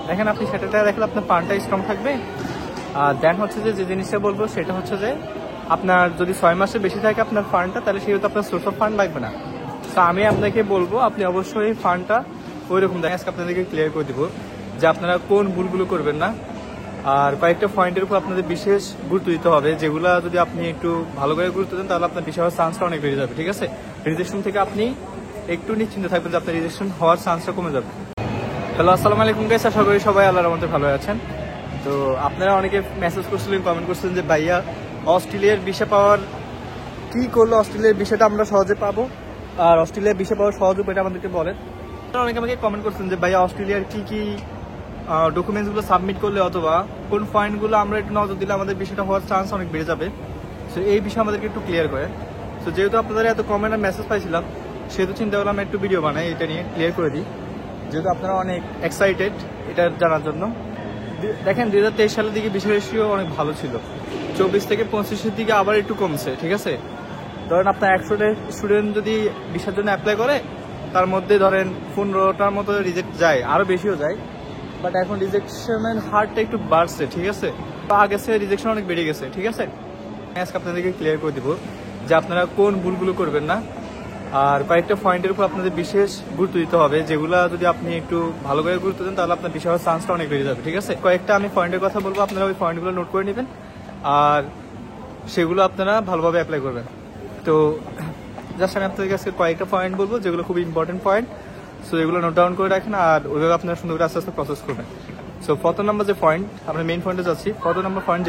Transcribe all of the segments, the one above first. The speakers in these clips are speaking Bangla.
দেখেন আপনি সেটা দেখলে আপনার ফান্ডটা স্ট্রং থাকবে। আর দেন হচ্ছে যে জিনিসটা বলবো সেটা হচ্ছে যে আপনার যদি 6 মাসের বেশি থাকে আপনার ফান্ডটা, তাহলে সেহেতু আপনার সোর্স অফ ফান্ড লাগবে না। তো আমি আপনাকে বলবো আপনি অবশ্যই ফান্ডটা ওই রকম দেখেন। আজকে আপনাদেরকে ক্লিয়ার করে দিব যে আপনারা কোন ভুলগুলো করবেন না। আর কয়েকটা পয়েন্টের উপর আপনাদের বিশেষ গুরুত্ব দিতে হবে, যেগুলো যদি আপনি একটু ভালো করে গুরুত্ব দেন তাহলে আপনার বিষয় হওয়ার চান্সটা অনেক বেড়ে যাবে। ঠিক আছে, রিজেকশন থেকে আপনি একটু নিশ্চিন্ত থাকবেন যে আপনার রিজেকশন হওয়ার চান্সটা কমে যাবে। হ্যালো, আসসালামু আলাইকুম গাইস, আশা করি সবাই আল্লাহর রহমতে ভালো আছেন। তো আপনারা অনেকে মেসেজ করছিলেন, কমেন্ট করছিলেন যে ভাইয়া অস্ট্রেলিয়ার ভিসা পাওয়ার কি করলে অস্ট্রেলিয়ার ভিসাটা আমরা সহজে পাবো, আর অস্ট্রেলিয়ার ভিসা পাওয়ার সহজ উপায়টা আমাদেরকে বলেন। অনেকে আমাকে কমেন্ট করছেন যে ভাইয়া অস্ট্রেলিয়ার কি কি ডকুমেন্টসগুলো সাবমিট করলে অথবা কোন পয়েন্টগুলো আমরা একটু নজর দিলে আমাদের বিষয়টা হওয়ার চান্স অনেক বেড়ে যাবে। সো এই বিষয়ে আমাদেরকে একটু ক্লিয়ার করে। সো যেহেতু আপনাদের এত কমেন্ট আর মেসেজ পাইছিলাম, সেহেতু চিন্তা করলাম একটু ভিডিও বানাই, এটা নিয়ে ক্লিয়ার করে দিই, যেহেতু আপনারা অনেক এক্সাইটেড এটা জানার জন্য। দেখেন 2023 সালের দিকে ভিসা রেশিও অনেক ভালো ছিল, 24 থেকে 25-এর দিকে আবার একটু কমছে। ঠিক আছে, ধরেন আপনার 100 স্টুডেন্ট যদি ভিসার জন্য অ্যাপ্লাই করে, তার মধ্যে ধরেন 15টার মতো রিজেক্ট যায়, আরও বেশিও যায়। বাট এখন রিজেকশনের হারটা একটু বাড়ছে। ঠিক আছে, আগে সে রিজেকশন অনেক বেড়ে গেছে। ঠিক আছে, আজকে আপনাদেরকে ক্লিয়ার করে দিব যে আপনারা কোন ভুলগুলো করবেন না। আর কয়েকটা পয়েন্টের উপর আপনাদের বিশেষ গুরুত্ব দিতে হবে, যেগুলো যদি আপনি একটু ভালো করে গুরুত্ব দেন তাহলে আপনার বিষয় হওয়ার চান্সটা অনেক বেড়ে যাবে। ঠিক আছে, কয়েকটা আমি পয়েন্টের কথা বলবো, আপনারা ওই পয়েন্টগুলো নোট করে নেবেন আর সেগুলো আপনারা ভালোভাবে অ্যাপ্লাই করবেন। তো জাস্ট আমি আপনাদের কাছে কয়েকটা পয়েন্ট বলবো যেগুলো খুব ইম্পর্টেন্ট পয়েন্ট। সো এগুলো নোট ডাউন করে রাখেন আর ওইভাবে আপনারা সুন্দর করে আস্তে আস্তে প্রসেস করবেন। সো 1st নাম্বার যে পয়েন্ট, আমরা মেইন পয়েন্টে যাচ্ছি। 1st নাম্বার পয়েন্ট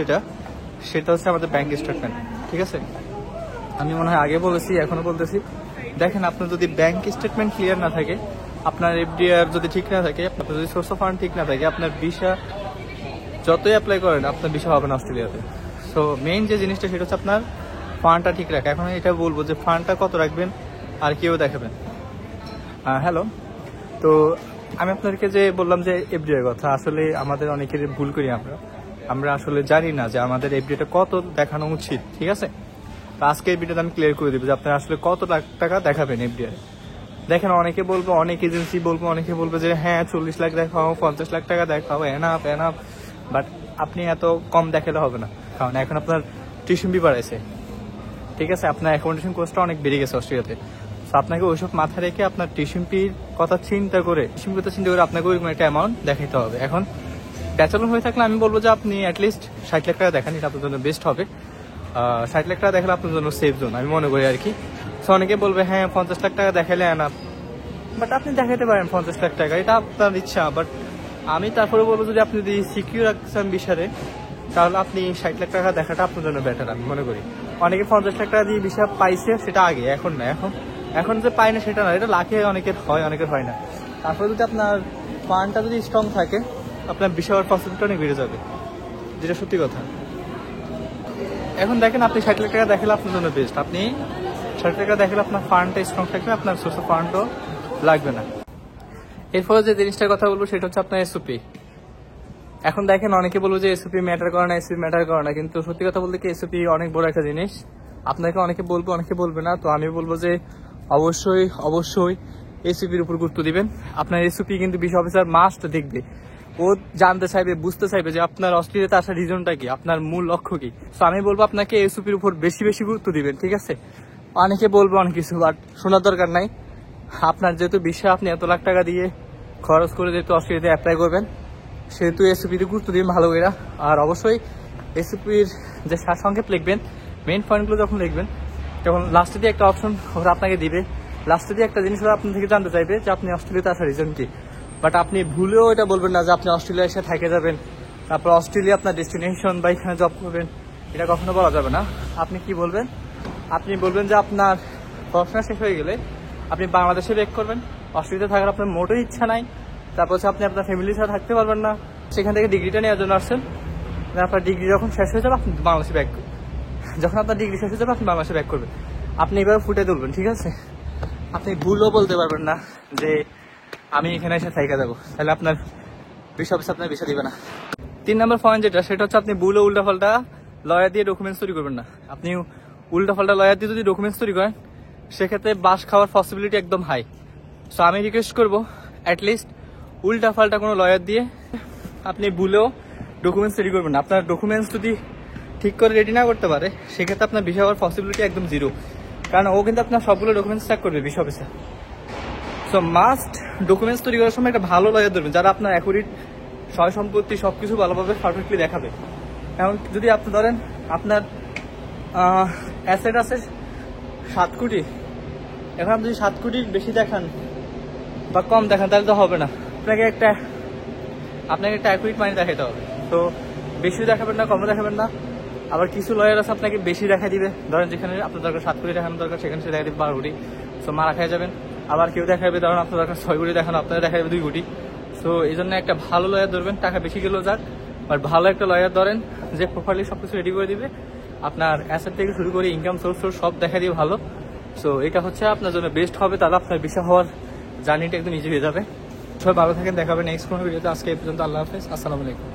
সেটা হচ্ছে আমাদের ব্যাংক স্টেটমেন্ট। ঠিক আছে, আমি মনে হয় আগে বলেছি, এখনো বলতেছি। দেখেন আপনার যদি ব্যাংক স্টেটমেন্ট ক্লিয়ার না থাকে, আপনার এফডিআর যদি ঠিক না থাকে, আপনার যদি সোর্স অফ ফান্ড ঠিক না থাকে, আপনার ভিসা যতই অ্যাপ্লাই করেন আপনার ভিসা হবে না অস্ট্রেলিয়াতে। সো মেইন যে জিনিসটা সেটা হচ্ছে আপনার ফান্ডটা ঠিক রাখা। এখন এটা বলবো যে ফান্ডটা কত রাখবেন আর কেউ দেখাবেন। হ্যালো, তো আমি আপনাদেরকে যে বললাম যে এফডিআর কথা, আসলে আমাদের অনেকের ভুল করি আমরা আসলে জানি না যে আমাদের এফডিআরটা কত দেখানো উচিত। ঠিক আছে, তো আজকে এই ভিডিওতে আমি ক্লিয়ার করে দিব যে আপনারা আসলে কত লাখ টাকা দেখাবেন এফডিআর। দেখেন অনেকে বলবো, অনেক এজেন্সি বলবো, অনেকে বলবো যে হ্যাঁ 40 লাখ দেখাও, 50 লাখ টাকা দেখাও, এনাফ। বাট আপনি এত কম দেখালে হবে না, কারণ এখন আপনার টিউশন ফি বাড়াইছে। ঠিক আছে, আপনার অ্যাকোমোডেশন কোস্টটা অনেক বেড়ে গেছে অস্ট্রেলিয়াতে। তো আপনাকে ওইসব মাথায় রেখে আপনার টিউশন ফির কথা চিন্তা করে আপনাকে ওইরকম একটা অ্যামাউন্ট দেখাইতে হবে। এখন ব্যাচেলর হয়ে থাকলে আমি বলবো যে আপনি অ্যাটলিস্ট 60 লাখ টাকা দেখান, এটা আপনার জন্য বেস্ট হবে। 60 লাখ টাকা দেখালে আপনার জন্য সেফ জোন আমি মনে করি আর কি। সো অনেকে বলবে হ্যাঁ 50 লাখ টাকা দেখালে এনাফ, বাট আপনি দেখাতে পারেন 50 লাখ টাকা, এটা আপনার ইচ্ছা। বাট আমি তারপরে বলবো যদি আপনি যদি সিকিউর রাখছেন বিষয়ে, তাহলে আপনি 60 লাখ টাকা দেখাটা আপনার জন্য বেটার আমি মনে করি। অনেকে 50 লাখ টাকা দিয়ে ভিসা পাইছে, সেটা আগে, এখন না। এখন যে পায় না সেটা না, এটা লাখে অনেকের হয়, অনেকের হয় না। তারপরে যদি আপনার ফান্ডটা যদি স্ট্রং থাকে, আপনার ভিসা হওয়ার পসিবিলিটি অনেক বেড়ে যাবে, যেটা সত্যি কথা। এখন দেখেন আপনি 60 লাখ টাকা দেখালে আপনার জন্য বেস্ট। আপনি 60 টাকা দেখালে আপনার ফান্ডটা স্ট্রং থাকবে, আপনার সোর্স অফ ফান্ডও লাগবে না। এরপরে যে জিনিসটার কথা বলবো সেটা হচ্ছে আপনার এসওপি। এখন দেখেন অনেকে বলবো যে এসওপি ম্যাটার করে না, এসওপি ম্যাটার করে না, কিন্তু সত্যি কথা বলতে কি এসওপি অনেক বড় একটা জিনিস। আপনাকে অনেকে বলবো, অনেকে বলবে না। তো আমি বলবো যে অবশ্যই এসওপির উপর গুরুত্ব দিবেন। আপনার এসওপি কিন্তু ভিসা অফিসার মাস্ট দেখবে, ও জানতে চাইবে, বুঝতে চাইবে যে আপনার অস্ট্রেলিয়াতে আসার রিজনটা কি, আপনার মূল লক্ষ্য কি। তো আমি বলবো আপনাকে এসওপির উপর বেশি গুরুত্ব দিবেন। ঠিক আছে, অনেকে বলবো অনেক কিছু, বাট শোনার দরকার নাই। আপনার যেহেতু ভিসা আপনি এত লাখ টাকা দিয়ে খরচ করে যেহেতু অস্ট্রেলিয়াতে অ্যাপ্লাই করবেন, সেহেতু এসওপিতে গুরুত্ব দিন ভালো করে। আর অবশ্যই এসওপির যে সারসংক্ষেপ লিখবেন, মেইন পয়েন্টগুলো যখন লিখবেন, তখন লাস্টে দিয়ে একটা অপশন ওরা আপনাকে দিবে, লাস্টে দিয়ে একটা জিনিস ওরা আপনার থেকে জানতে চাইবে যে আপনি অস্ট্রেলিয়াতে আসার রিজন কি। বাট আপনি ভুলেও এটা বলবেন না যে আপনি অস্ট্রেলিয়া এসে থেকে যাবেন, তারপর অস্ট্রেলিয়া আপনার ডেস্টিনেশন বা এখানে জব করবেন, এটা কখনো বলা যাবে না। আপনি কি বলবেন, আপনি বলবেন যে আপনার পড়াশোনা শেষ হয়ে গেলে আপনি বাংলাদেশে ব্যাক করবেন, অস্ট্রেলিয়াতে থাকার আপনার মোটেই ইচ্ছা নাই, তারপর হচ্ছে আপনি আপনার ফ্যামিলির সাথে থাকতে পারবেন না, সেখান থেকে ডিগ্রিটা নেওয়ার জন্য আসছেন। আপনার ডিগ্রি যখন শেষ হয়ে যাবে আপনি বাংলাদেশে ব্যাক করবেন, যখন আপনার ডিগ্রি শেষ হয়ে যাবে আপনি বাংলাদেশে ব্যাক করবেন। আপনি এভাবে ফুটে তুলবেন। ঠিক আছে, আপনি ভুলও বলতে পারবেন না যে আমি এখানে এসে থাইকা যাবো, তাহলে আপনার ভিসা অফিস আপনার ভিসা দিবে না। 3 নম্বর পয়েন্ট সেটা হচ্ছে আপনি ভুলও উল্টাপাল্টা লয়ার দিয়ে ডকুমেন্টস তৈরি করবেন না। আপনি উল্টাপাল্টা লয়ার দিয়ে যদি ডকুমেন্টস তৈরি করেন, সেক্ষেত্রে বাস খাওয়ার পসিবিলিটি একদম হাই। সো আমি রিকোয়েস্ট করবো অ্যাটলিস্ট উল্টাপাল্টা কোনো লয়ার দিয়ে আপনি ভুলেও ডকুমেন্টস রেডি করবেন না। আপনার ডকুমেন্টস যদি ঠিক করে রেডি না করতে পারে সেক্ষেত্রে আপনার ভিসা হওয়ার পসিবিলিটি একদম জিরো, কারণ ও কিন্তু আপনার সবগুলো ডকুমেন্টস চেক করবে ভিসা অফিসে। সো মাস্ট ডকুমেন্টস তৈরি করার সময় একটা ভালো লয়ার ধরবেন, যারা আপনার অ্যাকুরেট সয় সম্পত্তি সব কিছু ভালোভাবে পারফেক্টলি দেখাবে। এখন যদি আপনি ধরেন আপনার অ্যাসেট আছে 7 কোটি, এখন আপনি যদি 7 কোটির বেশি দেখান বা কম দেখান তাহলে তো হবে না। আপনাকে একটা অ্যাকুরেট মানি দেখাতে হবে। তো বেশি দেখাবেন না, কমও দেখাবেন না। আবার কিছু লয়ার আছে আপনাকে বেশি দেখা দিবে, ধরেন যেখানে আপনার দরকার 7 কোটি দেখানো দরকার সেখানে সে দেখা দিবে 12 কোটি। সো মারা খেয়ে যাবেন। আবার কেউ দেখাবে ধরেন আপনার দরকার 6 কোটি দেখানো, আপনারা দেখা যাবে 2 কোটি। সো এই জন্য একটা ভালো লয়ার ধরবেন, টাকা বেশি গেলেও যাক, বাট ভালো একটা লয়ার ধরেন যে প্রপারলি সবকিছু রেডি করে দিবে, আপনার অ্যাসেট থেকে শুরু করে ইনকাম সোর্স সব দেখা দিয়ে ভালো। সো এটা হচ্ছে আপনার জন্য বেস্ট হবে, তাহলে আপনার ভিসা হওয়ার জার্নিটা একদম ইজি হয়ে যাবে। সবাই ভালো থাকেন, দেখা হবে নেক্সট কোনো ভিডিওতে। আজকে এই পর্যন্ত, আল্লাহ হাফেজ, আসসালামু আলাইকুম।